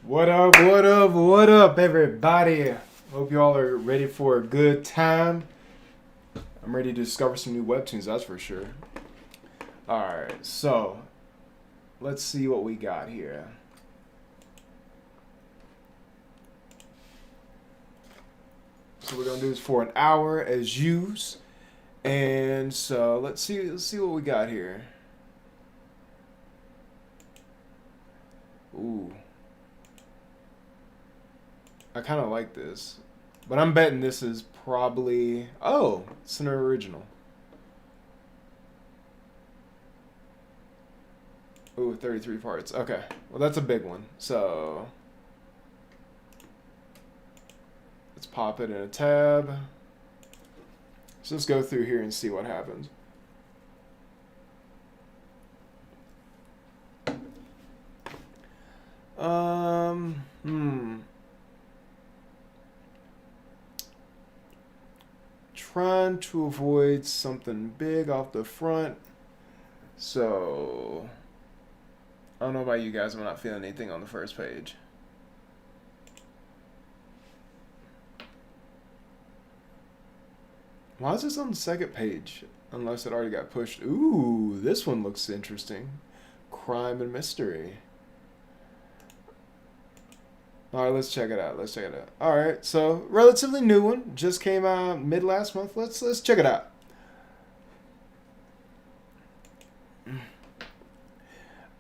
What up, what up, what up, everybody? Hope you all are ready for a good time. I'm ready to discover some new webtoons, that's for sure. Alright, so let's see what we got here. So we're gonna do this for an hour as use. And so let's see what we got here. Ooh. I kind of like this. But I'm betting this is probably... Oh, it's an original. Ooh, 33 parts. Okay. Well, that's a big one. So... let's pop it in a tab. So let's go through here and see what happens. Trying to avoid something big off the front. So, I don't know about you guys, I'm not feeling anything on the first page. Why is this on the second page? Unless it already got pushed. Ooh, this one looks interesting. Crime and mystery. Alright, let's check it out. Let's check it out. Alright, so relatively new one. Just came out mid last month. Let's check it out.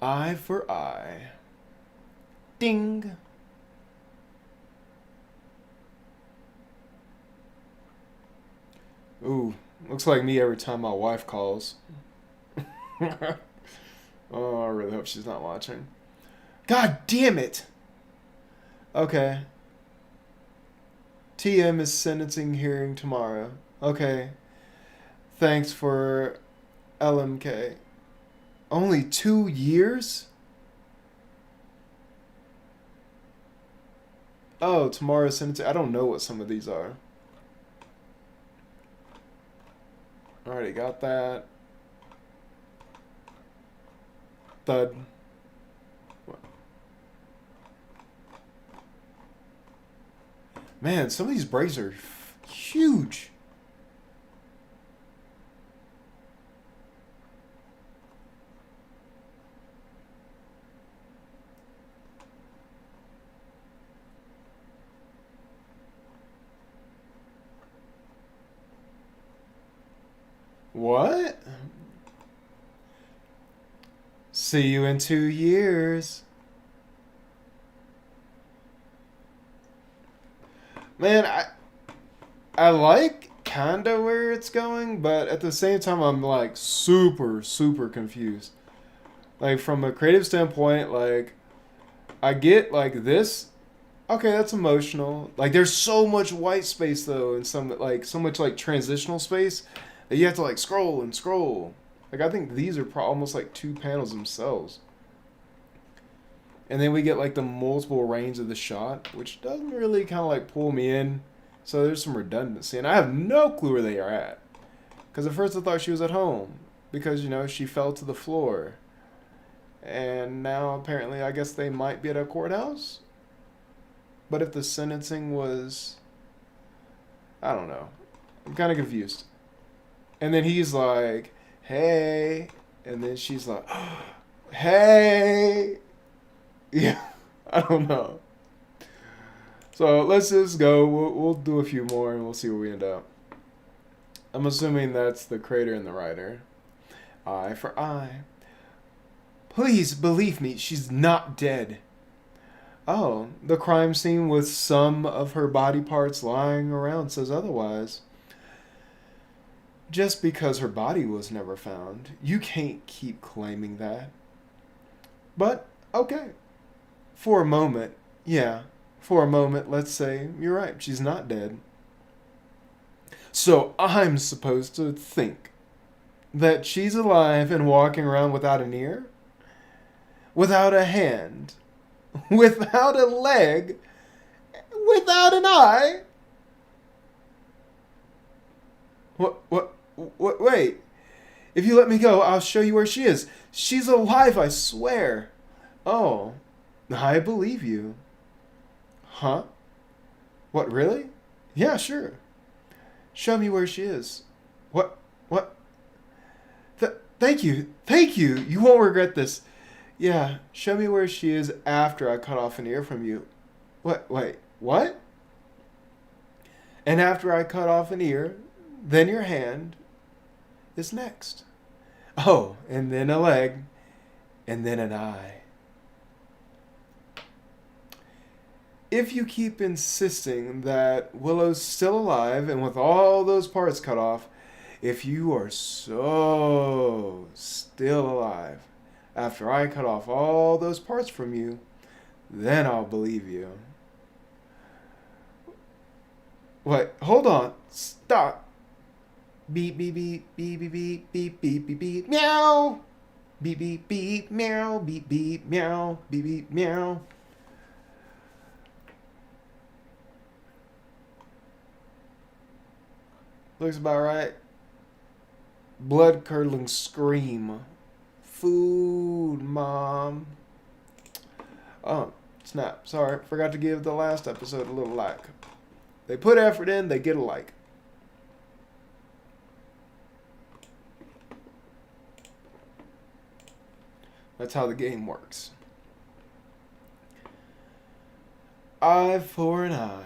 Eye for eye. Ding. Ooh, looks like me every time my wife calls. Oh, I really hope she's not watching. God damn it! Okay. TM is sentencing hearing tomorrow. Okay. Thanks for LMK. Only 2 years? Oh, tomorrow's sentencing. I don't know what some of these are. Already got that. Thud. What? Man, some of these breaks are huge. What? See you in 2 years. Man, I like kinda where it's going, but at the same time I'm like super confused. Like from a creative standpoint, like I get like this. Okay, that's emotional. Like there's so much white space though, and some like so much like transitional space that you have to like scroll and scroll. Like I think these are almost like 2 panels themselves. And then we get like the multiple range of the shot, which doesn't really kind of like pull me in. So there's some redundancy, and I have no clue where they are at. Because at first I thought she was at home, because you know she fell to the floor. And now apparently I guess they might be at a courthouse. But if the sentencing was, I don't know. I'm kind of confused. And then he's like, hey. And then she's like, hey. Yeah, I don't know. So let's just go. We'll do a few more and we'll see where we end up. I'm assuming that's the creator and the writer. Eye for eye. Please believe me, she's not dead. Oh, the crime scene with some of her body parts lying around says otherwise. Just because her body was never found, you can't keep claiming that. But, okay. For a moment, yeah. For a moment, let's say, you're right, she's not dead. So I'm supposed to think that she's alive and walking around without an ear? Without a hand? Without a leg? Without an eye? Wait. If you let me go, I'll show you where she is. She's alive, I swear. Oh, I believe you. Huh? What, really? Yeah, sure. Show me where she is. What? What? Thank you. Thank you. You won't regret this. Yeah, show me where she is after I cut off an ear from you. What? Wait, what? And after I cut off an ear, then your hand is next. Oh, and then a leg, and then an eye. If you keep insisting that Willow's still alive and with all those parts cut off, if you are so still alive after I cut off all those parts from you, then I'll believe you. What? Hold on. Stop. Beep, beep, beep, beep, beep, beep, beep, beep, beep, beep, meow. Beep, beep, beep, meow, beep, beep, meow, beep, beep, meow. Looks about right. Blood curdling scream. Food, Mom. Oh, snap. Sorry. Forgot to give the last episode a little like. They put effort in, they get a like. That's how the game works. Eye for an eye.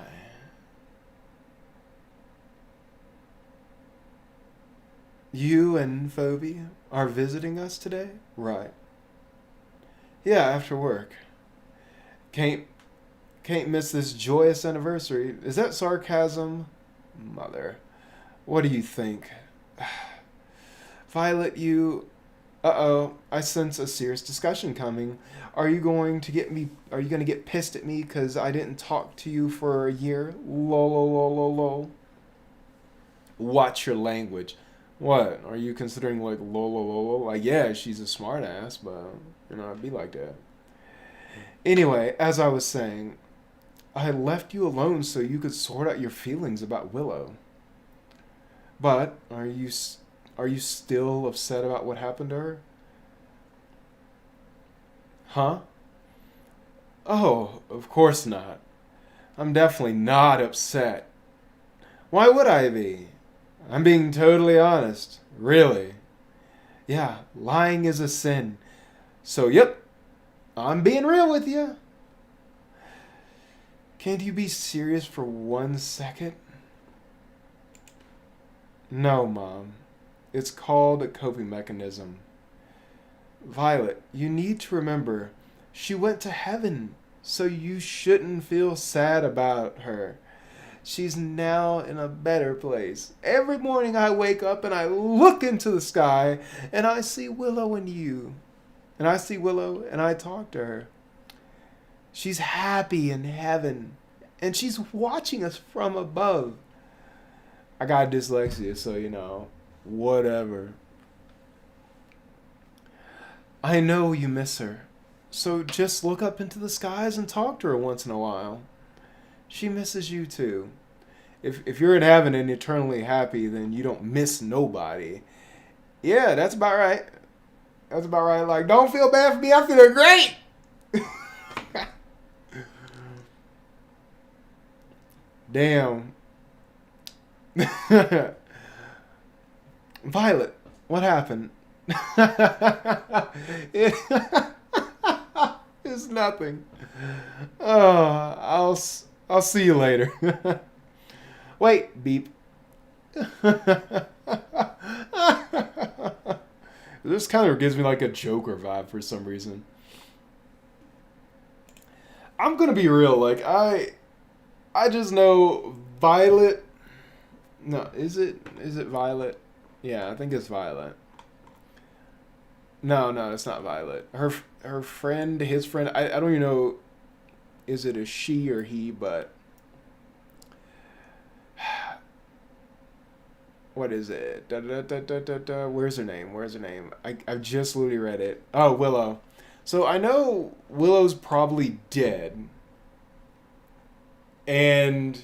You and Phoebe are visiting us today? Right. Yeah, after work. Can't miss this joyous anniversary. Is that sarcasm? Mother. What do you think? Violet, you... Uh-oh, I sense a serious discussion coming. Are you going to get pissed at me because I didn't talk to you for a year? Lol, lol, lol, lol, lol. Watch your language. What? Are you considering like lol, lol, lol, lol? Like, yeah, she's a smart ass, but, I'd be like that. Anyway, as I was saying, I left you alone so you could sort out your feelings about Willow. But, are you still upset about what happened to her? Huh? Oh, of course not. I'm definitely not upset. Why would I be? I'm being totally honest. Really. Yeah, lying is a sin. So, yep, I'm being real with you. Can't you be serious for 1 second? No, Mom. It's called a coping mechanism. Violet, you need to remember, she went to heaven, so you shouldn't feel sad about her. She's now in a better place. Every morning I wake up and I look into the sky and I see Willow and you. And I see Willow and I talk to her. She's happy in heaven and she's watching us from above. I got dyslexia, so whatever. I know you miss her. So just look up into the skies and talk to her once in a while. She misses you too. If you're in heaven and eternally happy, then you don't miss nobody. Yeah, that's about right. That's about right. Like, don't feel bad for me. I'm feeling great. Damn. Violet, what happened? It's nothing. Oh, I'll see you later. Wait, beep. This kind of gives me like a Joker vibe for some reason. I'm gonna be real. Like I just know Violet. No, is it Violet? Yeah, I think it's Violet. No, it's not Violet. Her friend, his friend. I don't even know. Is it a she or he? But what is it? Where's her name? I just literally read it. Oh, Willow. So I know Willow's probably dead. And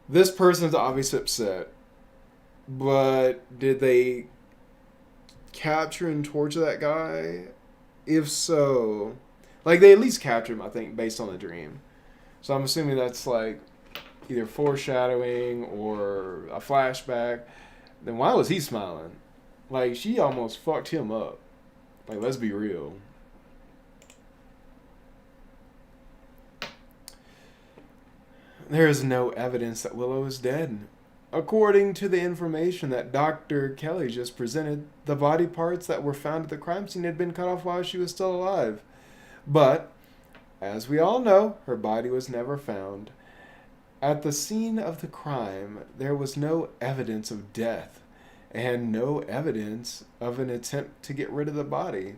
this person's obviously upset. But did they capture and torture that guy? If so, like they at least captured him, I think, based on the dream. So I'm assuming that's like either foreshadowing or a flashback. Then why was he smiling? Like, she almost fucked him up. Like, let's be real. There is no evidence that Willow is dead. According to the information that Dr. Kelly just presented, the body parts that were found at the crime scene had been cut off while she was still alive. But, as we all know, her body was never found. At the scene of the crime, there was no evidence of death and no evidence of an attempt to get rid of the body.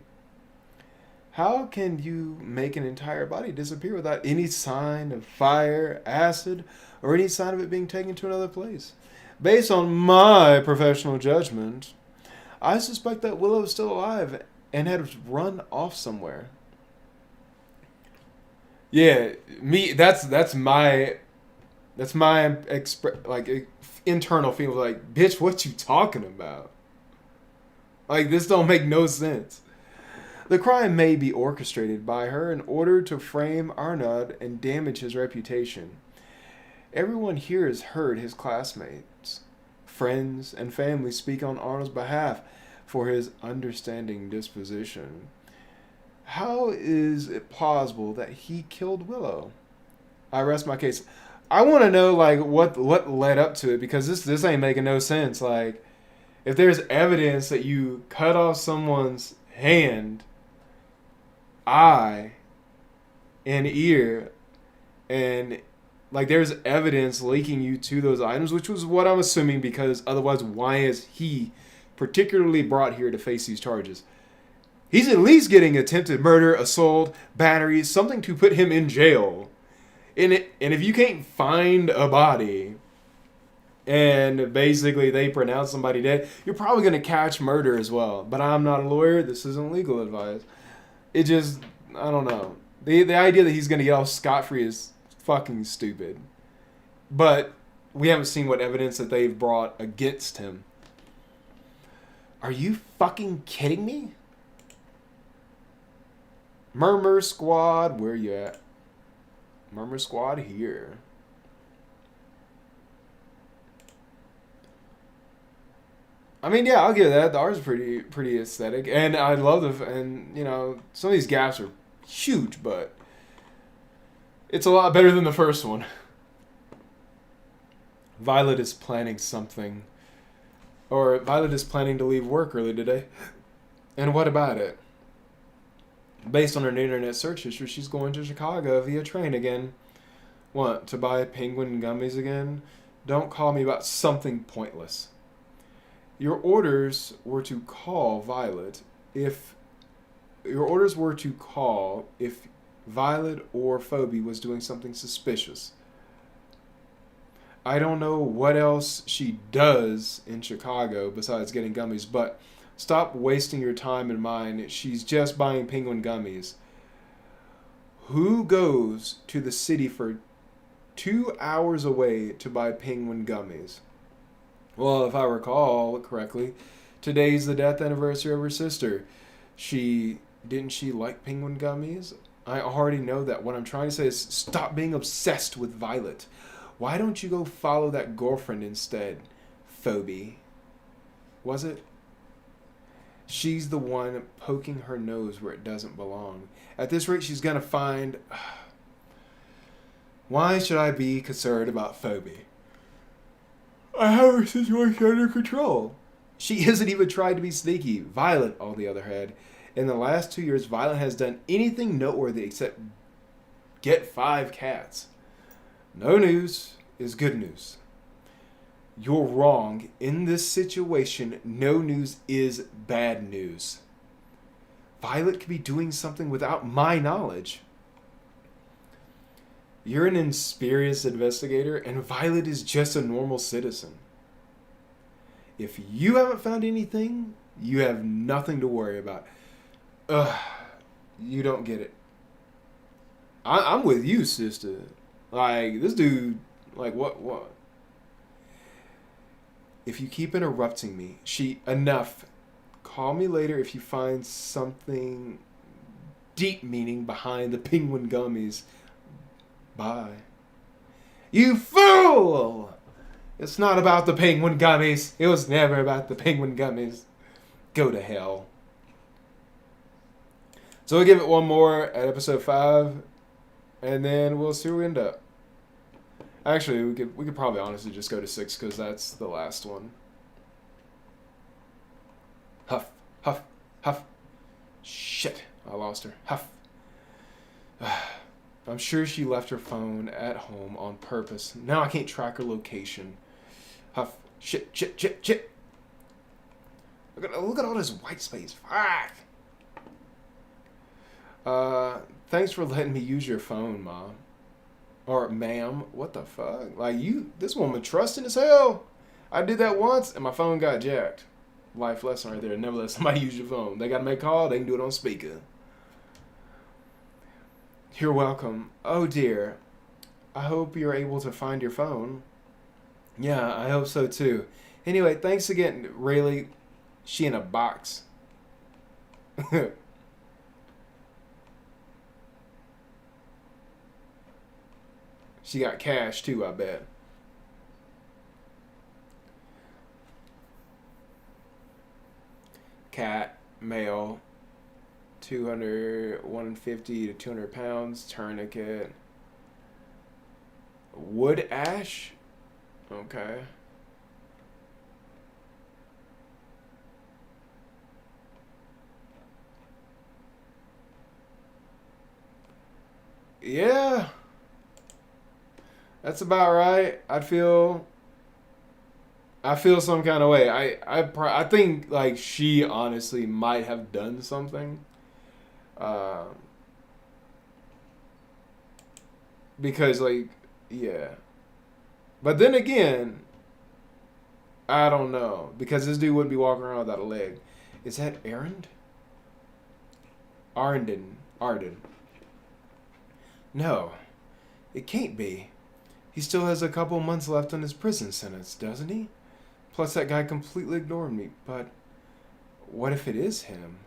How can you make an entire body disappear without any sign of fire, acid, or any sign of it being taken to another place? Based on my professional judgment, I suspect that Willow is still alive and had run off somewhere. Yeah, me. That's my internal feeling. Like, bitch, what you talking about? Like, this don't make no sense. The crime may be orchestrated by her in order to frame Arnaud and damage his reputation. Everyone here has heard his classmates, friends, and family speak on Arnold's behalf for his understanding disposition. How is it plausible that he killed Willow? I rest my case. I want to know like what led up to it, because this ain't making no sense. Like, if there's evidence that you cut off someone's hand, eye, and ear, and like there's evidence linking you to those items, which was what I'm assuming, because otherwise why is he particularly brought here to face these charges? He's at least getting attempted murder, assault, battery, something to put him in jail. And if you can't find a body and basically they pronounce somebody dead, you're probably going to catch murder as well. But I'm not a lawyer. This isn't legal advice. It just, I don't know. The idea that he's going to get off scot-free is fucking stupid. But we haven't seen what evidence that they've brought against him. Are you fucking kidding me? Murmur Squad, where you at? Murmur Squad here. I mean, yeah, I'll give that. The art's pretty aesthetic, and I love and you know, some of these gaps are huge, but it's a lot better than the first one. Violet is planning something, or Violet is planning to leave work early today. And what about it? Based on her internet search history, she's going to Chicago via train again. What, to buy penguin gummies again? Don't call me about something pointless. Your orders were to call Violet if Violet or Phoebe was doing something suspicious. I don't know what else she does in Chicago besides getting gummies, but stop wasting your time and mine. She's just buying penguin gummies. Who goes to the city for 2 hours away to buy penguin gummies? Well, if I recall correctly, today's the death anniversary of her sister. Didn't she like penguin gummies? I already know that. What I'm trying to say is stop being obsessed with Violet. Why don't you go follow that girlfriend instead, Phoebe? Was it? She's the one poking her nose where it doesn't belong. At this rate, she's going to find... Why should I be concerned about Phoebe? I have her situation under control. She hasn't even tried to be sneaky. Violet, on the other hand, in the last 2 years, Violet has done anything noteworthy except get 5 cats. No news is good news. You're wrong. In this situation, no news is bad news. Violet could be doing something without my knowledge. You're an experienced investigator, and Violet is just a normal citizen. If you haven't found anything, you have nothing to worry about. You don't get it. I'm with you, sister. Like, this dude, like, what? If you keep interrupting me, enough. Call me later if you find something deep meaning behind the penguin gummies. Bye. You fool! It's not about the penguin gummies. It was never about the penguin gummies. Go to hell. So we'll give it one more at episode 5, and then we'll see where we end up. Actually, we could probably honestly just go to 6 because that's the last one. Huff, huff, huff. Shit, I lost her. Huff. I'm sure she left her phone at home on purpose. Now I can't track her location. Huff. Shit, shit, shit, shit. Look at all this white space. Fuck. Thanks for letting me use your phone, Mom. Or, ma'am. What the fuck? Like, this woman trusting as hell. I did that once, and my phone got jacked. Life lesson right there. Never let somebody use your phone. They gotta make a call, they can do it on speaker. You're welcome. Oh, dear. I hope you're able to find your phone. Yeah, I hope so, too. Anyway, thanks again, Rayleigh. She in a box. She got cash, too, I bet. Cat, male, 150 to 200 pounds, tourniquet. Wood ash? Okay. Yeah. That's about right. I feel some kind of way. I think like she honestly might have done something. Because like yeah. But then again, I don't know because this dude wouldn't be walking around without a leg. Is that Arden? Arden. No, it can't be. He still has a couple months left on his prison sentence, doesn't he? Plus, that guy completely ignored me. But what if it is him?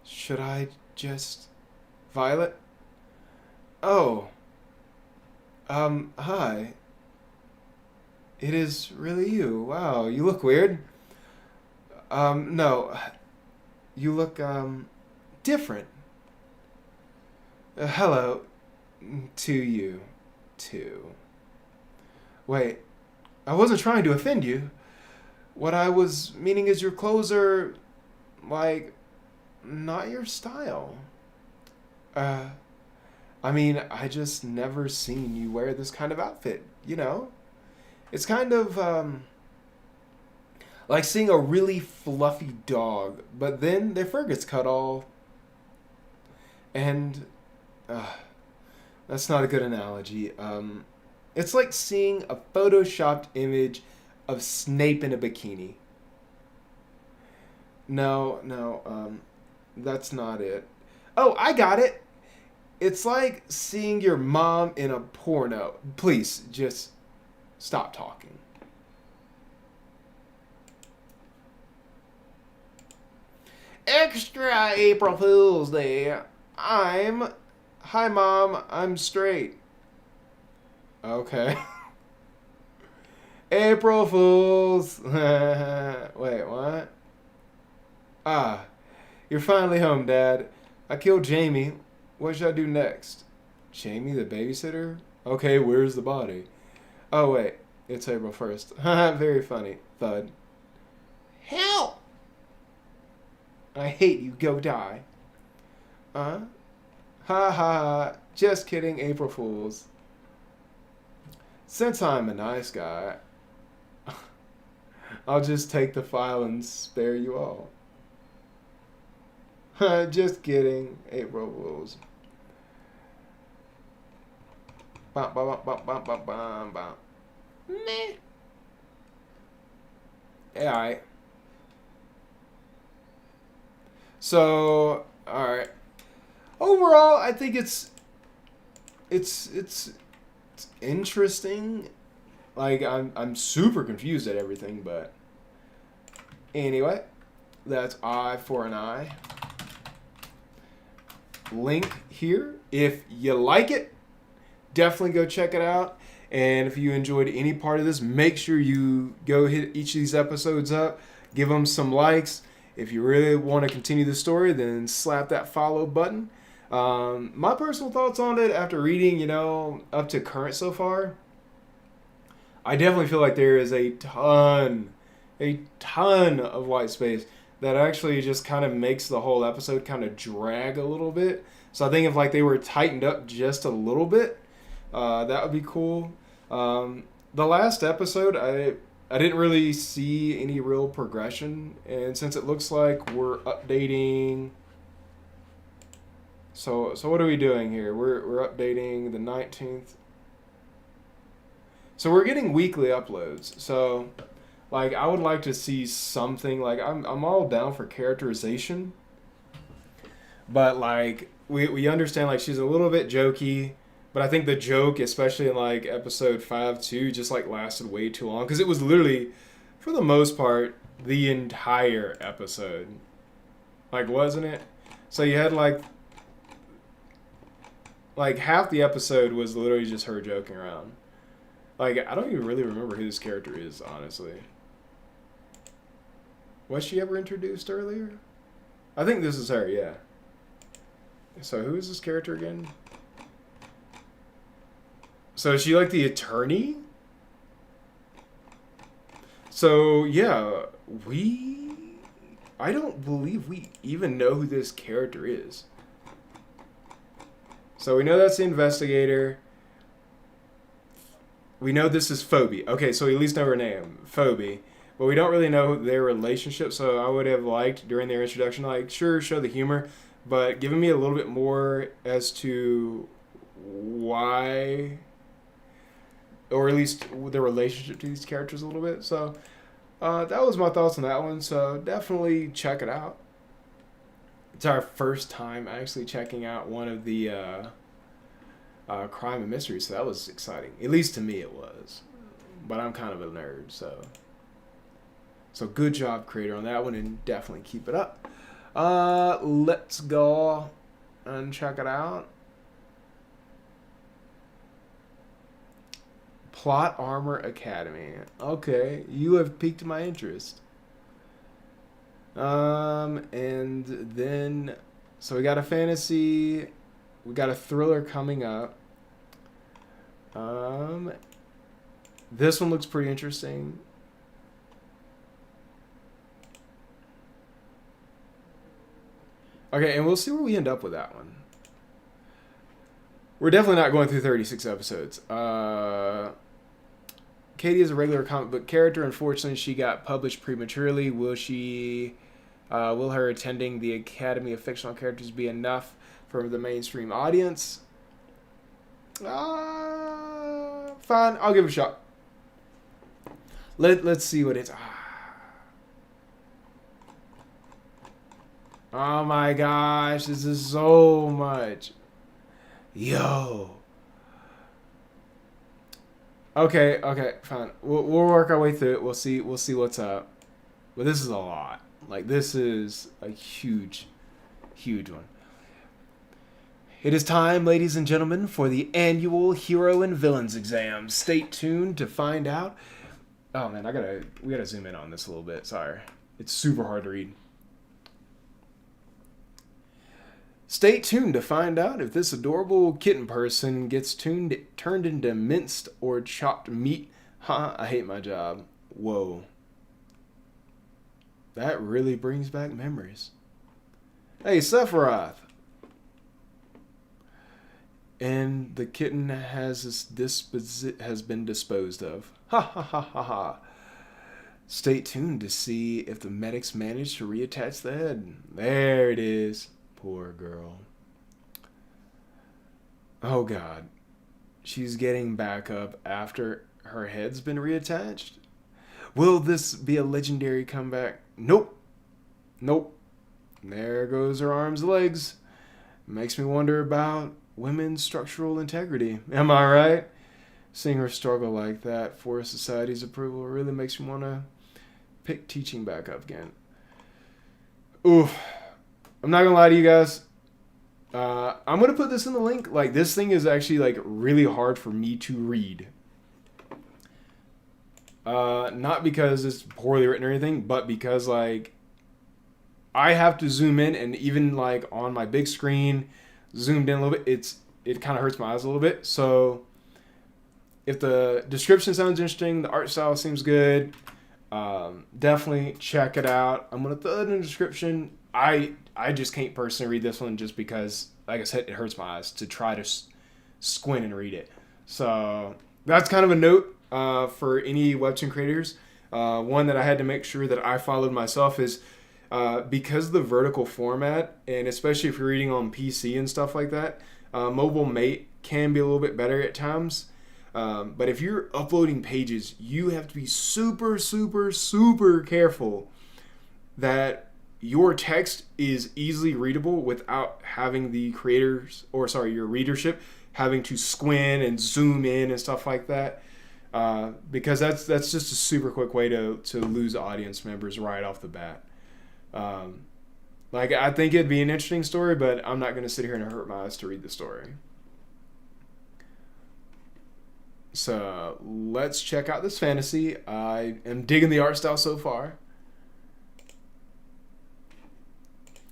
Should I just... Violet? Oh. Hi. It is really you. Wow, you look weird. No. You look, different. Hello. To you, too. Wait, I wasn't trying to offend you. What I was meaning is your clothes are, like, not your style. I mean, I just never seen you wear this kind of outfit, you know? It's kind of, like seeing a really fluffy dog, but then their fur gets cut off. And, that's not a good analogy. It's like seeing a photoshopped image of Snape in a bikini. No, that's not it. Oh, I got it. It's like seeing your mom in a porno. Please, just stop talking. Extra April Fool's Day. Hi, Mom. I'm straight. Okay. April Fools. Wait, what? Ah, you're finally home, Dad. I killed Jamie. What should I do next? Jamie, the babysitter? Okay, where's the body? Oh, wait. It's April 1st. Very funny. Thud. Help! I hate you. Go die. Ha ha. Just kidding, April Fools. Since I'm a nice guy, I'll just take the file and spare you all. Just kidding, April Fools. Bum, bum, bum, bum, bum, bum, bum. Meh. Yeah, alright. So, alright. Overall, I think it's interesting. Like I'm super confused at everything, but anyway, that's eye for an eye. link here. If you like it, definitely go check it out. And if you enjoyed any part of this, make sure you go hit each of these episodes up, give them some likes. If you really want to continue the story, then slap that follow button. My personal thoughts on it after reading, up to current so far, I definitely feel like there is a ton of white space that actually just kind of makes the whole episode kind of drag a little bit. So I think if like they were tightened up just a little bit, that would be cool. The last episode, I didn't really see any real progression, and since it looks like we're updating. So what are we doing here? We're updating the 19th. So we're getting weekly uploads. So like I would like to see something like I'm all down for characterization. But like we understand like she's a little bit jokey, but I think the joke, especially in like episode 5-2, just like lasted way too long because it was literally, for the most part, the entire episode. Like, wasn't it? So you had like half the episode was literally just her joking around. Like I don't even really remember who this character is, honestly. Was she ever introduced earlier? I think this is her, yeah. So who is this character again? So is she like the attorney? So yeah, I don't believe we even know who this character is. So we know that's the investigator. We know this is Phoebe. Okay, so we at least know her name, Phoebe. But we don't really know their relationship, so I would have liked during their introduction, like, sure, show the humor, but giving me a little bit more as to why, or at least their relationship to these characters a little bit. So that was my thoughts on that one, so definitely check it out. It's our first time actually checking out one of the crime and mystery, so that was exciting. At least to me it was. But I'm kind of a nerd, so good job, creator, on that one, and definitely keep it up. Let's go and check it out. Plot Armor Academy. Okay, you have piqued my interest. And then, so we got a fantasy, we got a thriller coming up. This one looks pretty interesting. Okay, and we'll see where we end up with that one. We're definitely not going through 36 episodes. Katie is a regular comic book character. Unfortunately, she got published prematurely. Will her attending the Academy of Fictional Characters be enough for the mainstream audience? Fine, I'll give it a shot. Let's see what it's. Oh my gosh, this is so much. Yo. Okay, fine. We'll work our way through it. We'll see what's up. But this is a lot. Like, this is a huge one. It is time, ladies and gentlemen, for the annual Hero and Villains exam. Stay tuned to find out. Oh man, we gotta zoom in on this a little bit. Sorry. It's super hard to read. Stay tuned to find out if this adorable kitten person gets turned into minced or chopped meat. I hate my job. Whoa. That really brings back memories. Hey, Sephiroth. And the kitten has been disposed of. Ha ha ha ha ha. Stay tuned to see if the medics manage to reattach the head. There it is. Poor girl. Oh God. She's getting back up after her head's been reattached? Will this be a legendary comeback? Nope. There goes her arms and legs. Makes me wonder about women's structural integrity. Am I right? Seeing her struggle like that for society's approval really makes me want to pick teaching back up again. Oof. I'm not gonna lie to you guys. I'm gonna put this in the link. Like, this thing is actually like really hard for me to read. Not because it's poorly written or anything, but because like I have to zoom in, and even like on my big screen, zoomed in a little bit, it kind of hurts my eyes a little bit. So if the description sounds interesting, the art style seems good, definitely check it out. I'm gonna throw it in the description. I just can't personally read this one just because, like I said, it hurts my eyes to try to squint and read it. So that's kind of a note for any Webtoon creators. One that I had to make sure that I followed myself is because of the vertical format, and especially if you're reading on PC and stuff like that, mobile mate can be a little bit better at times. But if you're uploading pages, you have to be super, super, super careful that your text is easily readable without having the creators, or sorry, your readership having to squint and zoom in and stuff like that. Because that's just a super quick way to lose audience members right off the bat. Like, I think it'd be an interesting story, but I'm not going to sit here and hurt my eyes to read the story. So let's check out this fantasy. I am digging the art style so far.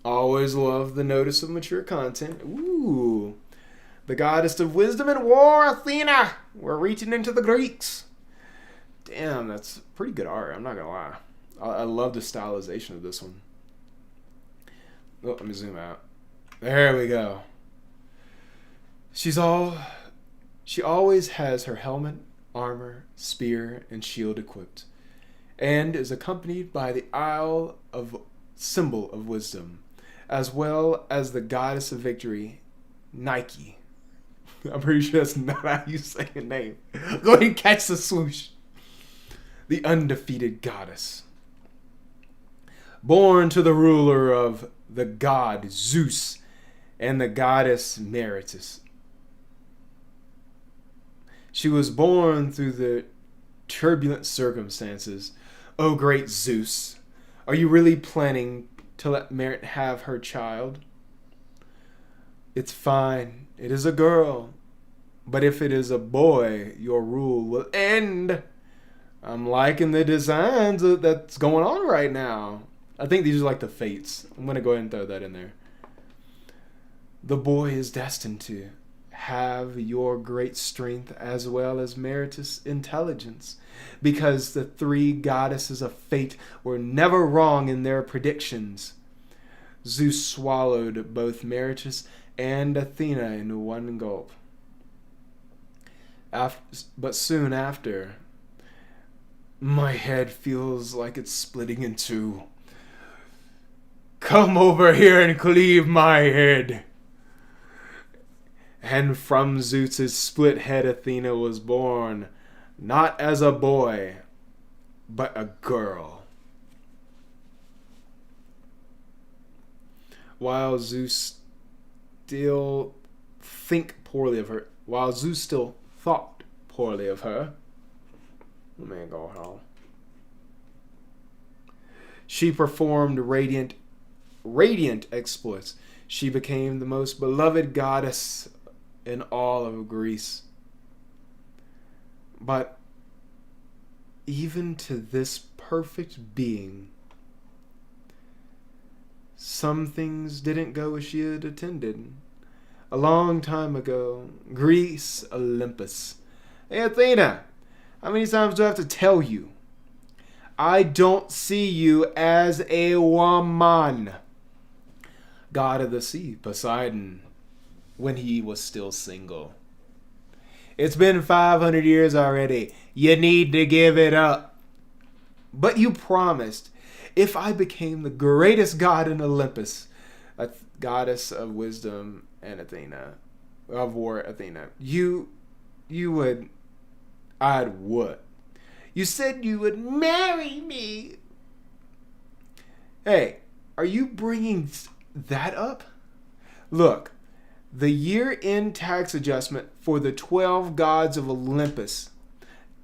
Always love the notice of mature content. Ooh. The goddess of wisdom and war, Athena. We're reaching into the Greeks. Damn, that's pretty good art. I'm not going to lie. I love the stylization of this one. Oh, let me zoom out. There we go. She always has her helmet, armor, spear, and shield equipped, and is accompanied by the Isle of symbol of wisdom, as well as the goddess of victory, Nike. I'm pretty sure that's not how you say her name. Go ahead and catch the swoosh. The undefeated goddess. Born to the ruler of the god Zeus and the goddess Meritus. She was born through the turbulent circumstances. Oh, great Zeus, are you really planning to let Merit have her child? It's fine. It is a girl. But if it is a boy, your rule will end. I'm liking the designs that's going on right now. I think these are like the fates. I'm going to go ahead and throw that in there. The boy is destined to have your great strength as well as Meritus' intelligence, because the three goddesses of fate were never wrong in their predictions. Zeus swallowed both Meritus and Athena in one gulp. But soon after, my head feels like it's splitting in two. Come over here and cleave my head. And from Zeus's split head, Athena was born, not as a boy, but a girl. While Zeus still thought poorly of her, let me go home. She performed radiant exploits. She became the most beloved goddess in all of Greece. But even to this perfect being, some things didn't go as she had intended. A long time ago, Greece, Olympus. Hey, Athena, how many times do I have to tell you? I don't see you as a woman. God of the sea, Poseidon, when he was still single. It's been 500 years already. You need to give it up. But you promised, if I became the greatest god in Olympus, a goddess of wisdom and Athena, of war, Athena, you would, I'd what? You said you would marry me. Hey, are you bringing that up? Look, the year-end tax adjustment for the 12 gods of Olympus,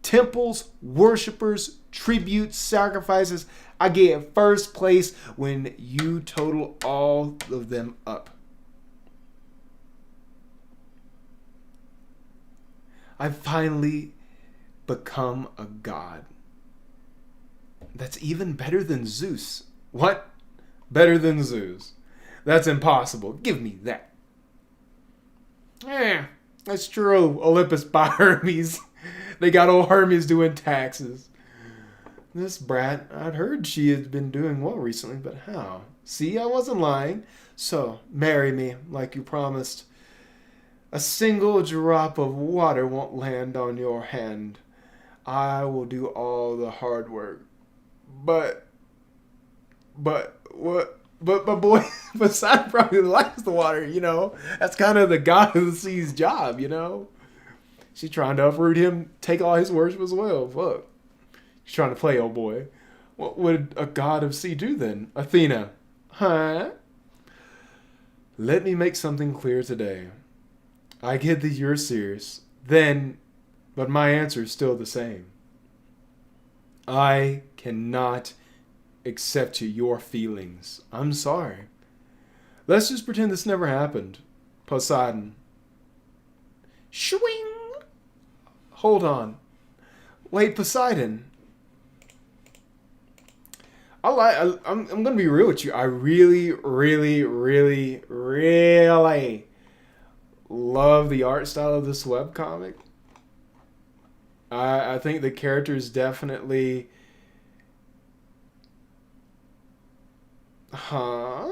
temples, worshippers, tributes, sacrifices, I get first place when you total all of them up. I've finally become a god. That's even better than Zeus. What? Better than Zeus? That's impossible. Give me that. Yeah, that's true. Olympus by Hermes. They got old Hermes doing taxes. This brat, I'd heard she had been doing well recently, but how? See, I wasn't lying. So, marry me, like you promised. A single drop of water won't land on your hand. I will do all the hard work. But, but boy, Poseidon probably likes the water, you know? That's kind of the god of the sea's job, you know? She's trying to uproot him, take all his worship as well. Fuck. She's trying to play, old boy. What would a god of sea do then? Athena. Huh? Let me make something clear today. I get that you're serious. Then, but my answer is still the same. I cannot accept your feelings. I'm sorry. Let's just pretend this never happened. Poseidon. Swing! Hold on. Wait, Poseidon. I'm gonna be real with you. I really love the art style of this webcomic. I think the characters definitely. Huh?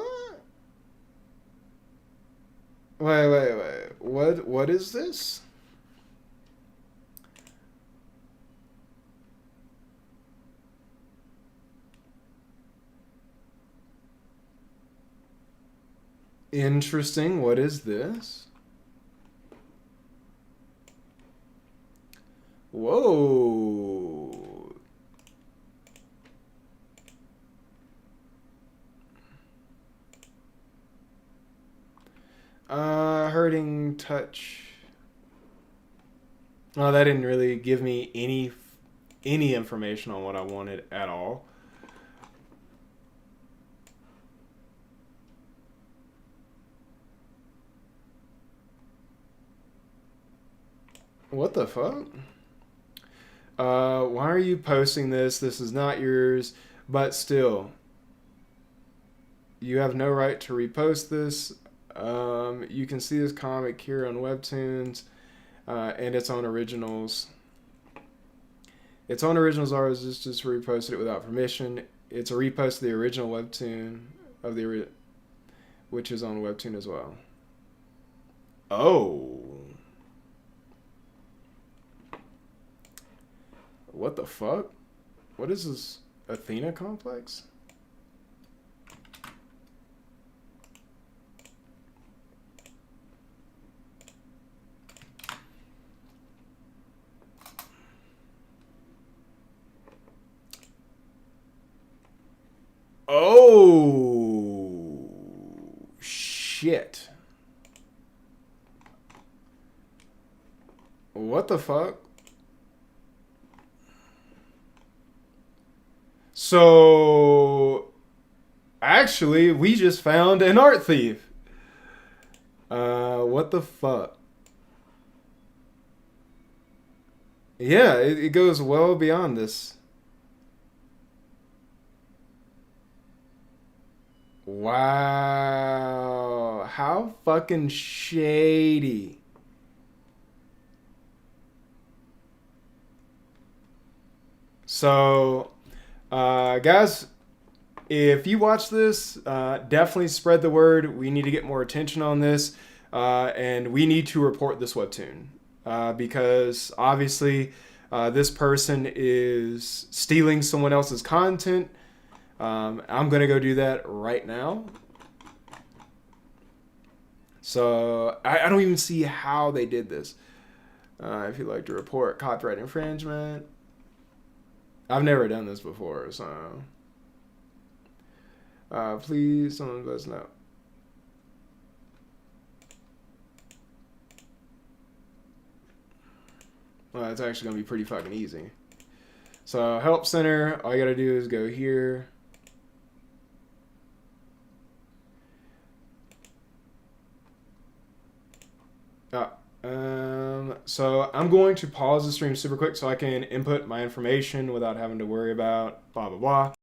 Wait. What is this? Interesting. What is this? Whoa. Hurting touch. Oh, that didn't really give me any information on what I wanted at all. What the fuck? Why are you posting this? This is not yours, but still. You have no right to repost this. You can see this comic here on Webtoons, and its own originals. Its own originals are just reposted it without permission. It's a repost of the original Webtoon of the which is on Webtoon as well. Oh. What the fuck? What is this? Athena Complex? Oh, shit. What the fuck? So, actually, we just found an art thief. What the fuck? Yeah, it goes well beyond this. Wow. How fucking shady. So, guys, if you watch this, definitely spread the word. We need to get more attention on this, and we need to report this webtoon because obviously this person is stealing someone else's content. I'm going to go do that right now. So I don't even see how they did this. If you'd like to report copyright infringement. I've never done this before, so please someone let us know. Well, it's actually going to be pretty fucking easy. So help center, all you got to do is go here. So I'm going to pause the stream super quick so I can input my information without having to worry about blah blah blah.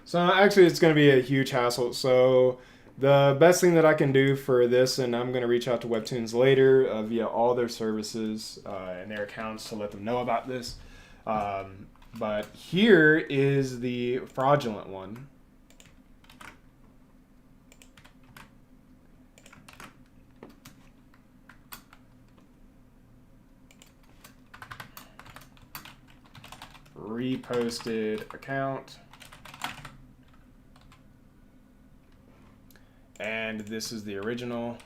So actually, it's going to be a huge hassle. So the best thing that I can do for this, and I'm going to reach out to Webtoons later via all their services and their accounts to let them know about this. But here is the fraudulent one. Reposted account. And this is the original.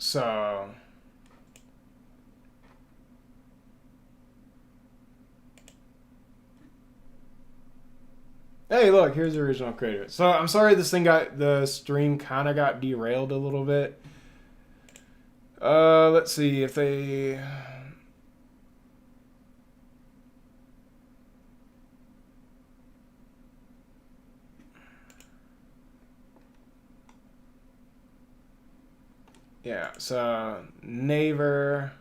So hey, look, here's the original creator. So I'm sorry the stream kind of got derailed a little bit. Let's see if they. Yeah, so Naver.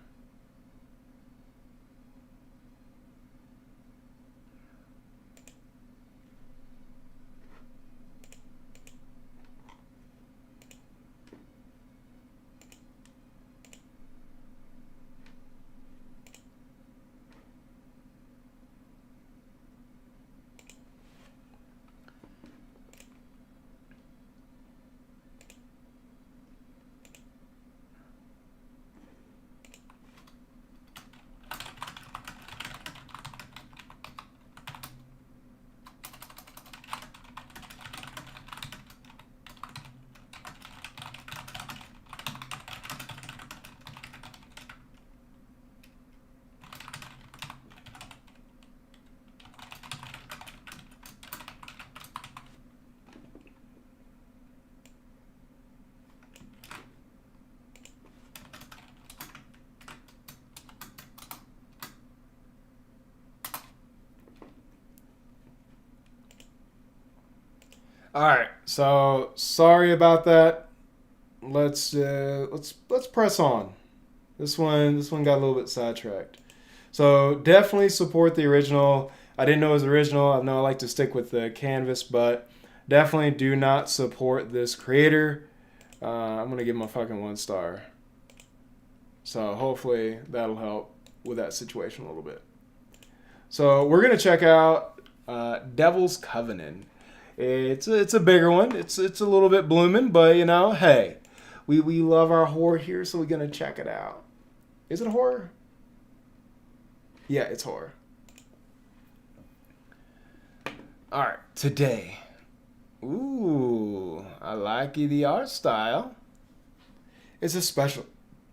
All right, so sorry about that. Let's press on. This one got a little bit sidetracked. So definitely support the original. I didn't know it was original. I know I like to stick with the canvas, but definitely do not support this creator. I'm gonna give him a fucking 1 star. So hopefully that'll help with that situation a little bit. So we're gonna check out Devil's Covenant. It's a bigger one. It's a little bit blooming, but you know, hey, we love our horror here, so we're gonna check it out. Is it horror? Yeah, it's horror. All right, today. Ooh, I like the art style. It's a special.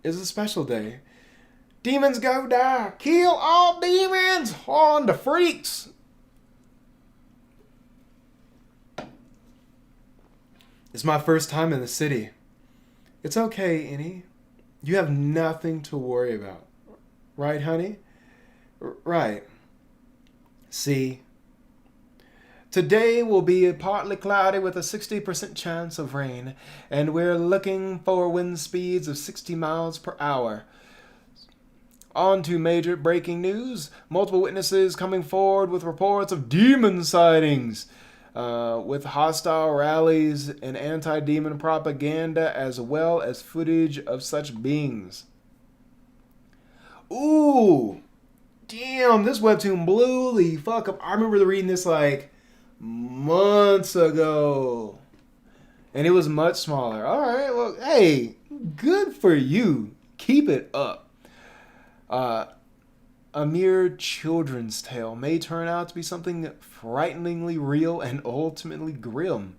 is a special day. Demons go die. Kill all demons on the freaks. It's my first time in the city. It's okay, Innie. You have nothing to worry about. Right, honey? Right. See? Today will be partly cloudy with a 60% chance of rain, and we're looking for wind speeds of 60 miles per hour. On to major breaking news. Multiple witnesses coming forward with reports of demon sightings, with hostile rallies and anti-demon propaganda, as well as footage of such beings. Ooh! Damn, this webtoon blew the fuck up. I remember reading this like months ago. And it was much smaller. Alright, well, hey, good for you. Keep it up. A mere children's tale may turn out to be something frighteningly real and ultimately grim.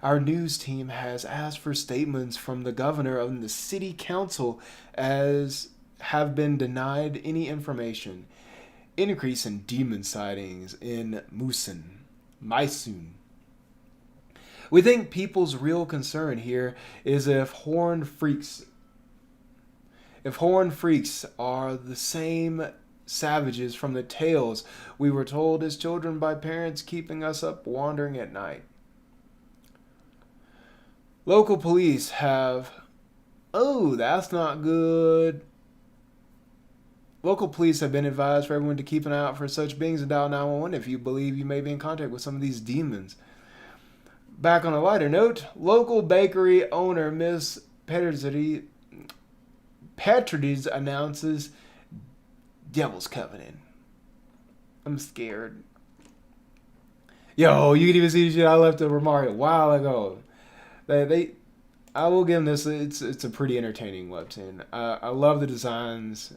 Our news team has asked for statements from the governor and the city council, as have been denied any information. Increase in demon sightings in Mysun. We think people's real concern here is if horned freaks are the same savages from the tales we were told as children by parents, keeping us up wandering at night. Local police have... Oh, that's not good. Local police have been advised for everyone to keep an eye out for such beings and dial 911 if you believe you may be in contact with some of these demons. Back on a lighter note, local bakery owner Miss Petridge announces Devil's Covenant. I'm scared. Yo, you can even see the shit I left a remark a while ago. I will give them this. It's a pretty entertaining webtoon. I love the designs,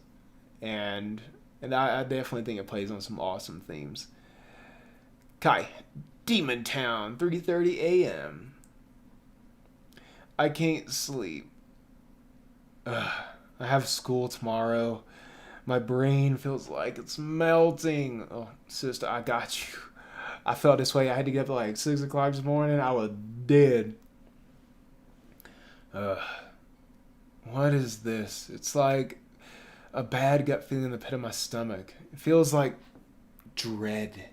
and I definitely think it plays on some awesome themes. Kai, Demon Town, 3:30 a.m. I can't sleep. I have school tomorrow. My brain feels like it's melting. Oh, sister, I got you. I felt this way. I had to get up at like 6 o'clock this morning. I was dead. What is this? It's like a bad gut feeling in the pit of my stomach. It feels like dread.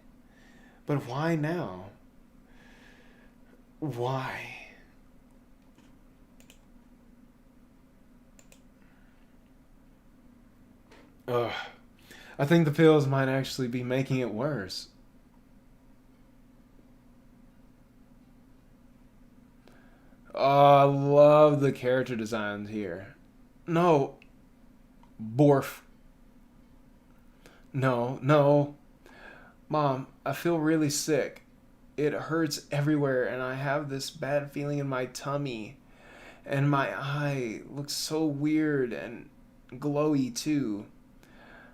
But why now? Why? I think the pills might actually be making it worse. Oh, I love the character designs here. No. Borf. No. Mom, I feel really sick. It hurts everywhere, and I have this bad feeling in my tummy. And my eye looks so weird and glowy, too.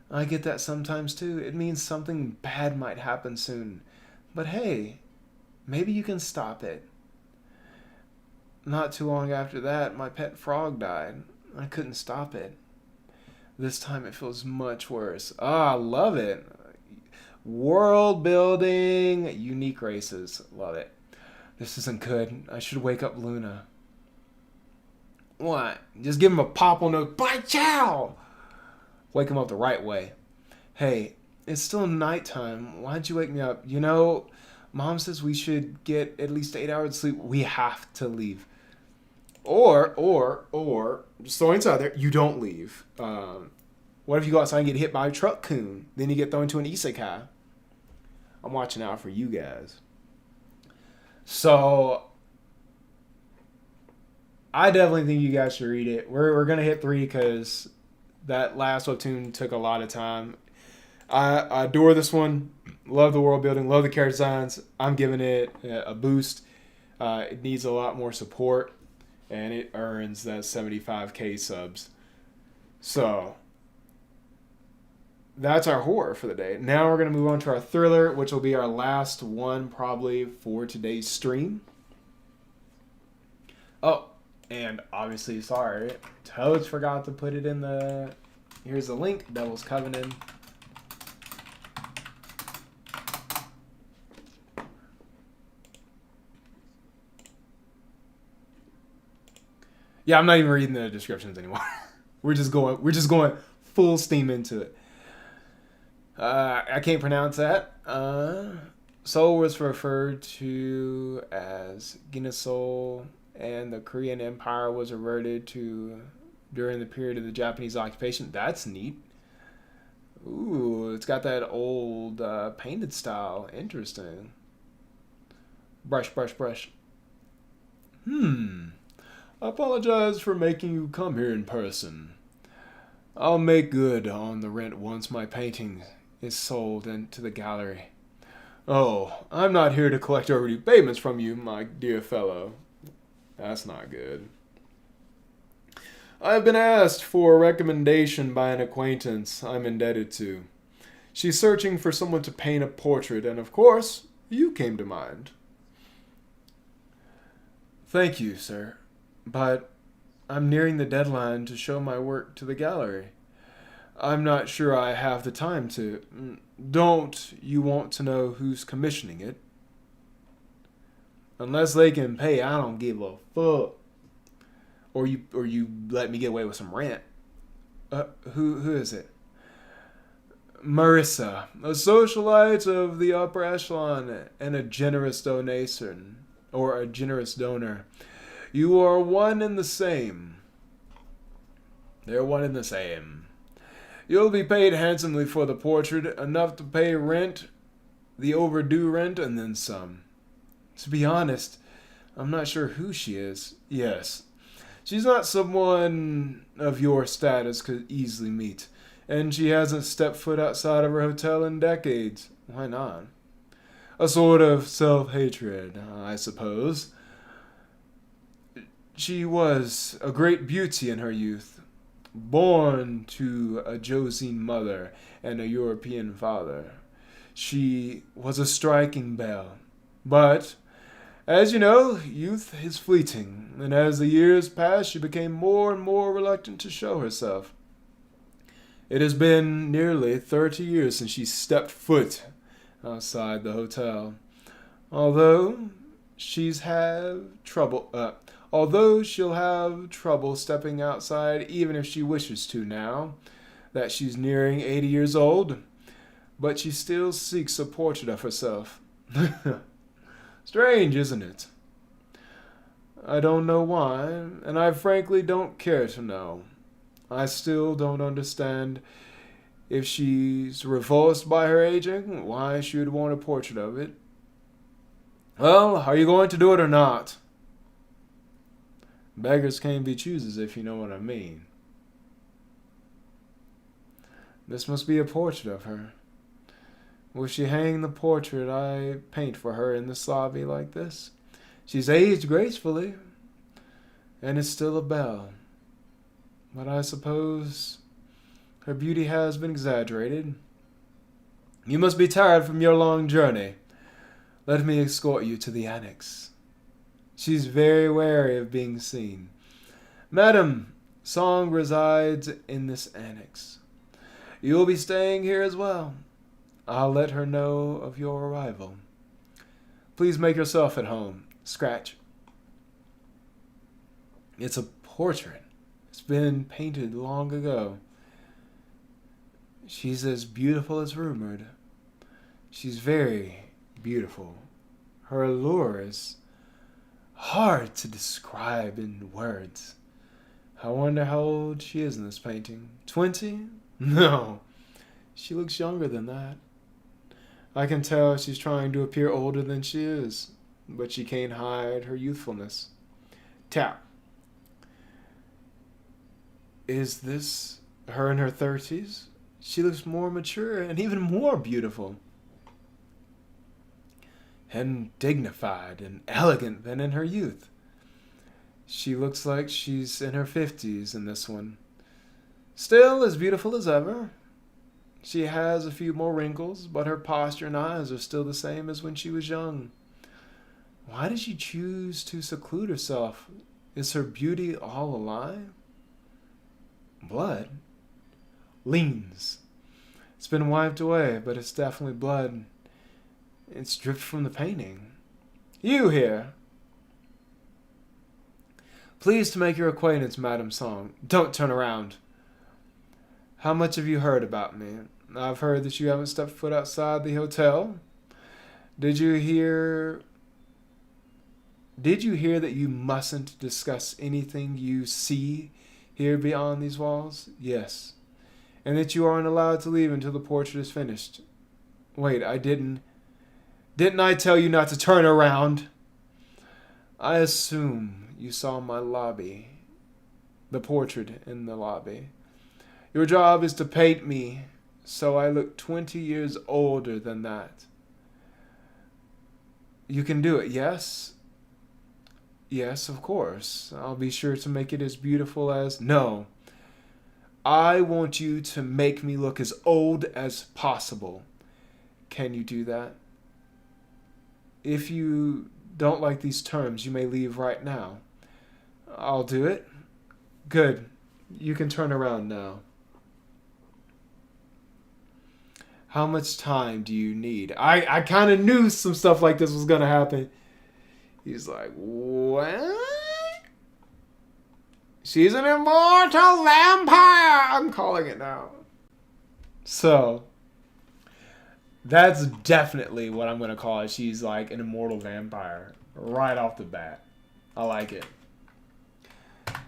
I get that sometimes, too. It means something bad might happen soon. But hey, maybe you can stop it. Not too long after that, my pet frog died. I couldn't stop it. This time it feels much worse. I love it. World building, unique races. Love it. This isn't good. I should wake up Luna. What? Just give him a pop on the bye chow! Wake him up the right way. Hey, it's still nighttime. Why'd you wake me up? You know, Mom says we should get at least 8 hours of sleep. We have to leave. Or, just throwing it out there, you don't leave. What if you go outside and get hit by a truck coon? Then you get thrown into an isekai. I'm watching out for you guys. So, I definitely think you guys should read it. We're going to hit 3 because that last webtoon took a lot of time. I adore this one. Love the world building. Love the character designs. I'm giving it a boost. It needs a lot more support. And it earns that 75k subs. So, that's our horror for the day. Now we're going to move on to our thriller, which will be our last one probably for today's stream. Oh, And obviously, sorry, totes forgot to put it in the... Here's the link, Devil's Covenant. Yeah, I'm not even reading the descriptions anymore. We're just going full steam into it. I can't pronounce that. Seoul was referred to as Guinness Seoul, and the Korean Empire was reverted to during the period of the Japanese occupation. That's neat. Ooh, it's got that old painted style. Interesting. Brush, brush, brush. I apologize for making you come here in person. I'll make good on the rent once my painting is sold into the gallery. Oh, I'm not here to collect overdue payments from you, my dear fellow. That's not good. I've been asked for a recommendation by an acquaintance I'm indebted to. She's searching for someone to paint a portrait, and of course, you came to mind. Thank you, sir, but I'm nearing the deadline to show my work to the gallery. I'm not sure I have the time to... Don't you want to know who's commissioning it? Unless they can pay, I don't give a fuck. Or you let me get away with some rent. Who is it? Marissa, a socialite of the upper echelon and a generous donation, or a generous donor. You are one and the same. They're one and the same. You'll be paid handsomely for the portrait, enough to pay rent, the overdue rent, and then some. To be honest, I'm not sure who she is. Yes, she's not someone of your status could easily meet, and she hasn't stepped foot outside of her hotel in decades. Why not? A sort of self-hatred, I suppose. She was a great beauty in her youth, born to a Josine mother and a European father. She was a striking belle, but, as you know, youth is fleeting, and as the years passed, she became more and more reluctant to show herself. It has been nearly 30 years since she stepped foot outside the hotel. Although she'll have trouble stepping outside even if she wishes to now that she's nearing 80 years old, but she still seeks a portrait of herself. Strange, isn't it? I don't know why, and I frankly don't care to know. I still don't understand if she's repulsed by her aging, why she would want a portrait of it. Well, are you going to do it or not? Beggars can't be choosers, if you know what I mean. This must be a portrait of her. Will she hang the portrait I paint for her in this lobby like this? She's aged gracefully, and is still a belle. But I suppose her beauty has been exaggerated. You must be tired from your long journey. Let me escort you to the annex. She's very wary of being seen. Madam, Song resides in this annex. You will be staying here as well. I'll let her know of your arrival. Please make yourself at home. Scratch. It's a portrait. It's been painted long ago. She's as beautiful as rumored. She's very beautiful. Her allure is hard to describe in words. I wonder how old she is in this painting. 20? No. She looks younger than that. I can tell she's trying to appear older than she is, but she can't hide her youthfulness. Tap. Is this her in her 30s? She looks more mature and even more beautiful. And dignified and elegant than in her youth. She looks like she's in her 50s in this one. Still as beautiful as ever. She has a few more wrinkles, but her posture and eyes are still the same as when she was young. Why did she choose to seclude herself Is her beauty all a lie? Blood? Leans. It's been wiped away, but it's definitely blood. It's dripped from the painting. You here. Pleased to make your acquaintance, Madam Song. Don't turn around. How much have you heard about me? I've heard that you haven't stepped foot outside the hotel. Did you hear that you mustn't discuss anything you see here beyond these walls? Yes. And that you aren't allowed to leave until the portrait is finished. Wait, I didn't. Didn't I tell you not to turn around? I assume you saw my lobby. The portrait in the lobby. Your job is to paint me so I look 20 years older than that. You can do it, yes? Yes, of course. I'll be sure to make it as beautiful as... No. I want you to make me look as old as possible. Can you do that? If you don't like these terms, you may leave right now. I'll do it. Good. You can turn around now. How much time do you need? I kind of knew some stuff like this was going to happen. He's like, what? She's an immortal vampire. I'm calling it now. So, that's definitely what I'm going to call it. She's like an immortal vampire right off the bat. I like it.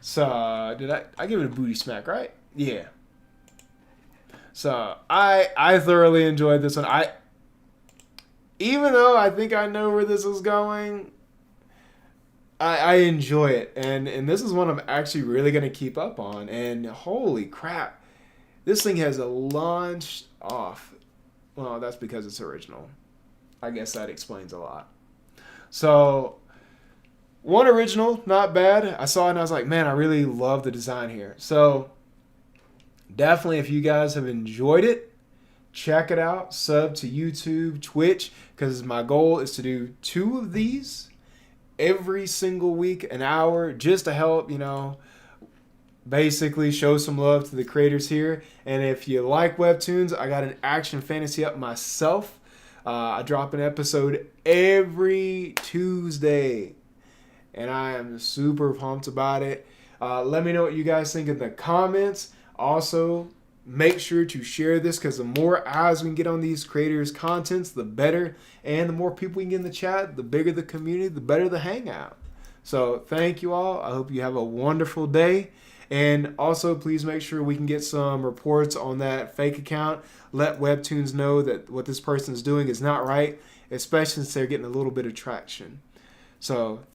So, did I give it a booty smack, right? Yeah. So, I thoroughly enjoyed this one. Even though I think I know where this is going, I enjoy it. And this is one I'm actually really going to keep up on. And holy crap, this thing has launched off. Well, that's because it's original. I guess that explains a lot. So, one original, not bad. I saw it and I was like, man, I really love the design here. So, definitely, if you guys have enjoyed it, check it out. Sub to YouTube, Twitch, because my goal is to do 2 of these every single week, an hour, just to help, basically show some love to the creators here. And if you like Webtoons, I got an action fantasy up myself. I drop an episode every Tuesday, and I am super pumped about it. Let me know what you guys think in the comments. Also, make sure to share this, because the more eyes we can get on these creators' contents, the better. And the more people we can get in the chat, the bigger the community, the better the hangout. So thank you all. I hope you have a wonderful day. And also, please make sure we can get some reports on that fake account. Let Webtoons know that what this person is doing is not right, especially since they're getting a little bit of traction. So